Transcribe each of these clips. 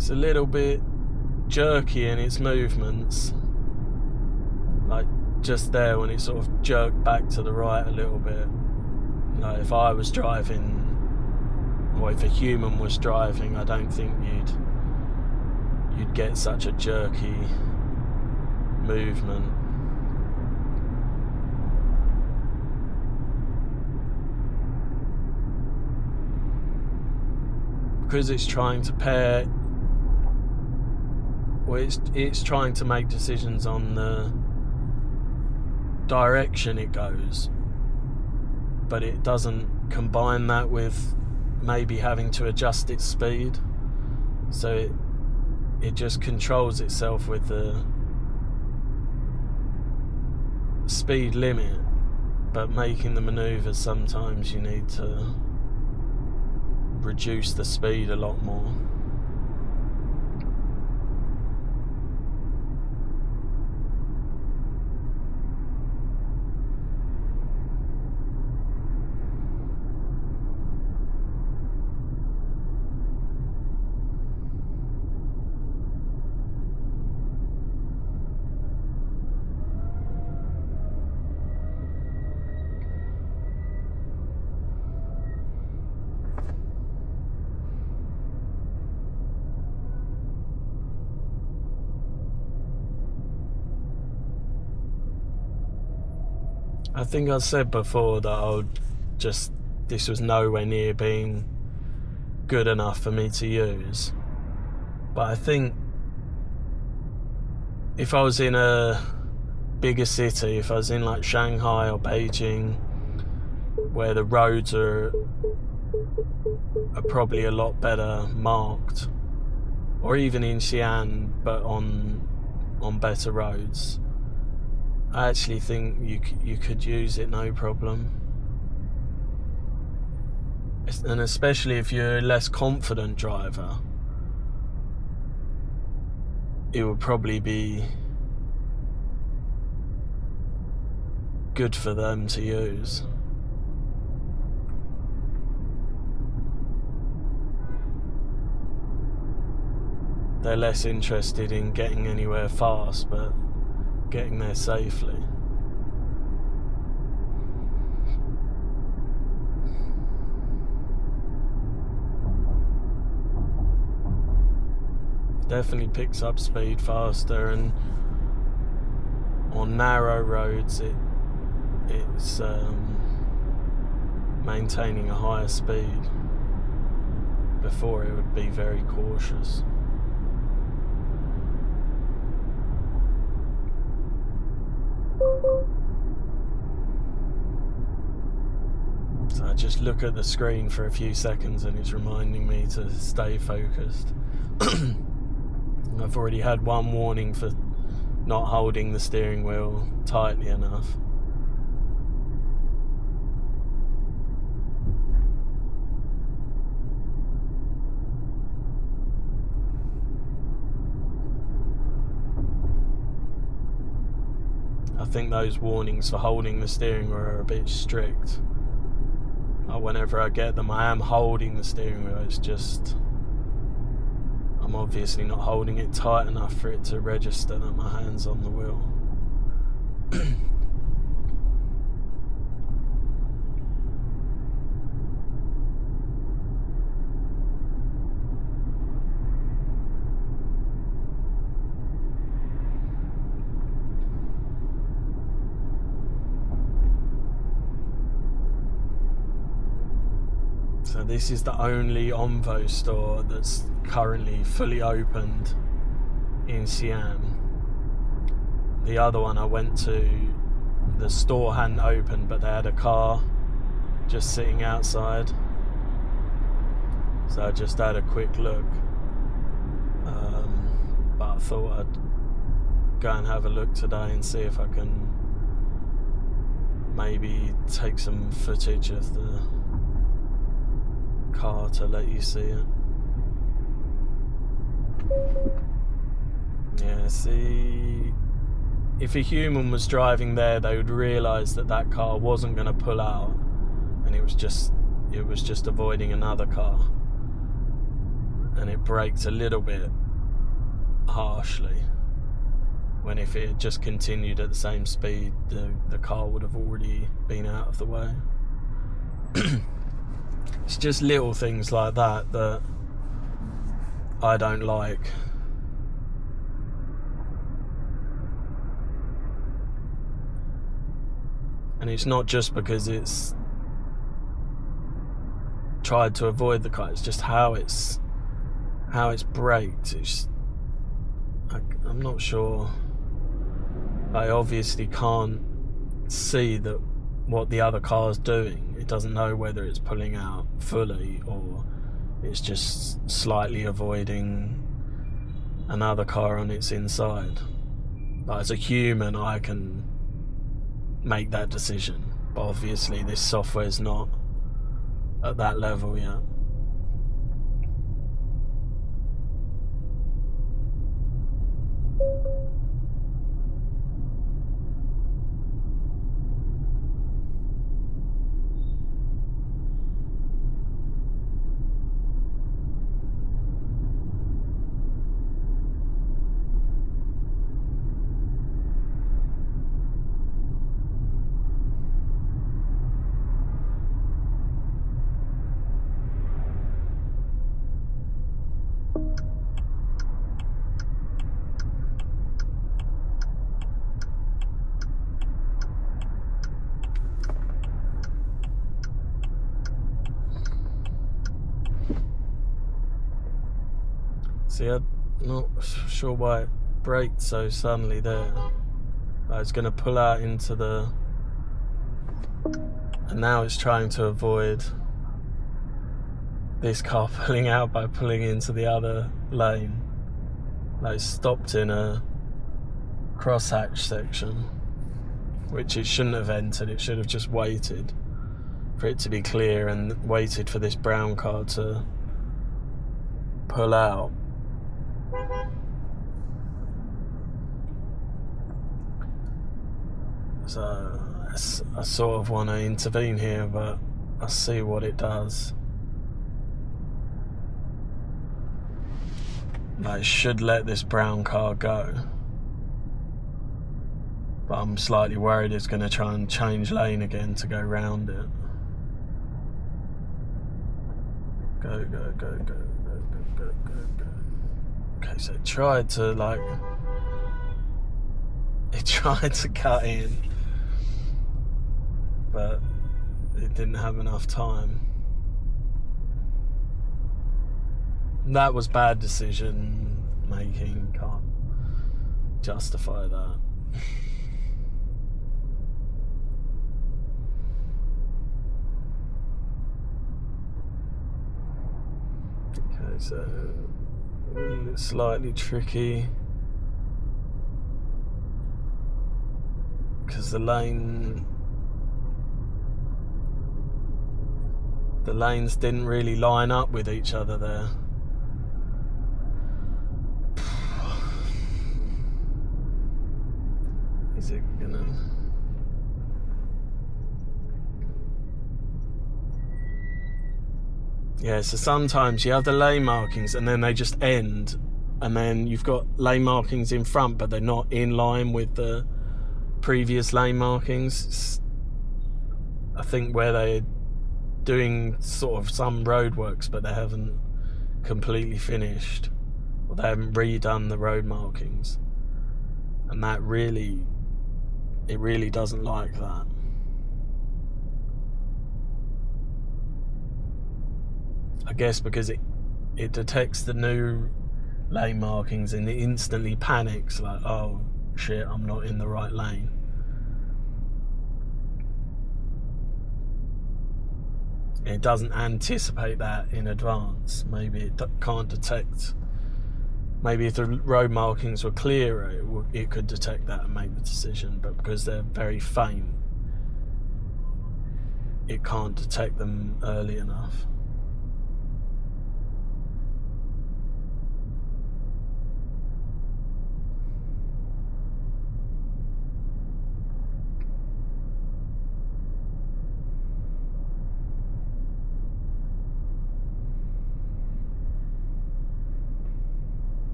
It's a little bit jerky in its movements, like just there when it sort of jerked back to the right a little bit. Like if I was driving, or if a human was driving, I don't think you'd get such a jerky movement. Because it's trying to pair, well, it's trying to make decisions on the direction it goes, but it doesn't combine that with maybe having to adjust its speed, so it just controls itself with the speed limit, but making the manoeuvres sometimes you need to reduce the speed a lot more. I think I said before that this was nowhere near being good enough for me to use. But I think if I was in a bigger city, if I was in like Shanghai or Beijing, where the roads are probably a lot better marked, or even in Xi'an, but on better roads, I actually think you could use it no problem. And especially if you're a less confident driver, it would probably be good for them to use. They're less interested in getting anywhere fast, but getting there safely. Definitely picks up speed faster, and on narrow roads it's maintaining a higher speed. Before it would be very cautious. So I just look at the screen for a few seconds and it's reminding me to stay focused. I've already had one warning for not holding the steering wheel tightly enough. I think those warnings for holding the steering wheel are a bit strict. Whenever I get them, I am holding the steering wheel, it's just I'm obviously not holding it tight enough for it to register that my hand's on the wheel. So this is the only Onvo store that's currently fully opened in Xi'an. The other one I went to, the store hadn't opened, but they had a car just sitting outside. So I just had a quick look. But I thought I'd go and have a look today and see if I can maybe take some footage of the car to let you see it. Yeah, see, if a human was driving there, they would realise that that car wasn't going to pull out, and it was just avoiding another car. and it braked a little bit harshly, when if it had just continued at the same speed, the car would have already been out of the way. It's just little things like that that I don't like. And it's not just because it's tried to avoid the car, it's just how it's braked. I'm not sure. I obviously can't see that what the other car's doing. It doesn't know whether it's pulling out fully or it's just slightly avoiding another car on its inside. Like, as a human, I can make that decision, but obviously this software's not at that level yet. See, I'm not sure why it braked so suddenly there. I was going to pull out into the... And now it's trying to avoid this car pulling out by pulling into the other lane. Like, it's stopped in a crosshatch section, which it shouldn't have entered. It should have just waited for it to be clear and waited for this brown car to pull out. So I sort of want to intervene here, but I'll see what it does. I should let this brown car go, but I'm slightly worried it's going to try and change lane again to go round it. Go, go, go, go, go, go, go, go, go. Okay, so it tried to cut in, but it didn't have enough time. That was bad decision making, can't justify that. Okay, so it's slightly tricky because the lanes didn't really line up with each other there. Is it gonna... Yeah, so sometimes you have the lane markings and then they just end, and then you've got lane markings in front but they're not in line with the previous lane markings. I think where they're doing sort of some roadworks but they haven't completely finished, or they haven't redone the road markings, and that really doesn't like that. I guess because it detects the new lane markings and it instantly panics, like, oh shit, I'm not in the right lane. It doesn't anticipate that in advance. Maybe it can't detect. Maybe if the road markings were clearer, it could detect that and make the decision, but because they're very faint, it can't detect them early enough.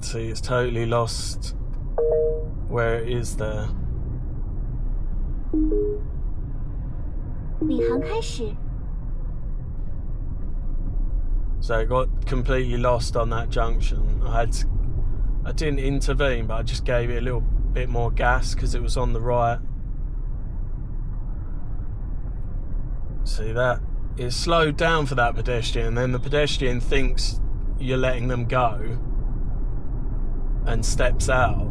See, it's totally lost where it is there. 领航开始。 So it got completely lost on that junction. I didn't intervene, but I just gave it a little bit more gas because it was on the right. See that? It slowed down for that pedestrian, then the pedestrian thinks you're letting them go and steps out,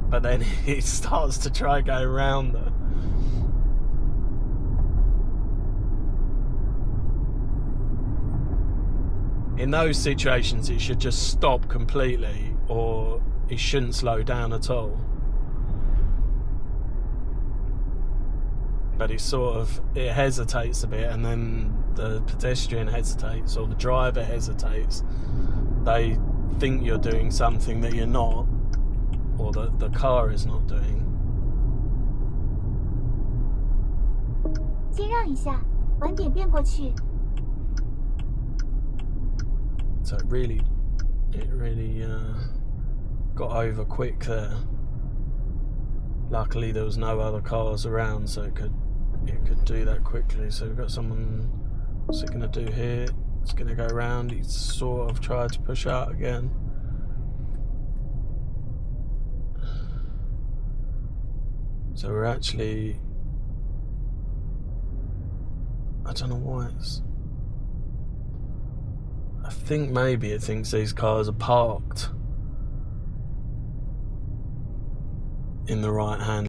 but then he starts to try and go around them. In those situations, it should just stop completely, or it shouldn't slow down at all. But it hesitates a bit, and then the pedestrian hesitates, or the driver hesitates. They think you're doing something that you're not, or that the car is not doing. 先让一下，晚点变过去。 So it really got over quick there. Luckily there was no other cars around, so it could do that quickly. So we've got someone, what's it going to do here? It's going to go around. He's sort of tried to push out again. So we're actually, I don't know why it's, I think maybe it thinks these cars are parked in the right hand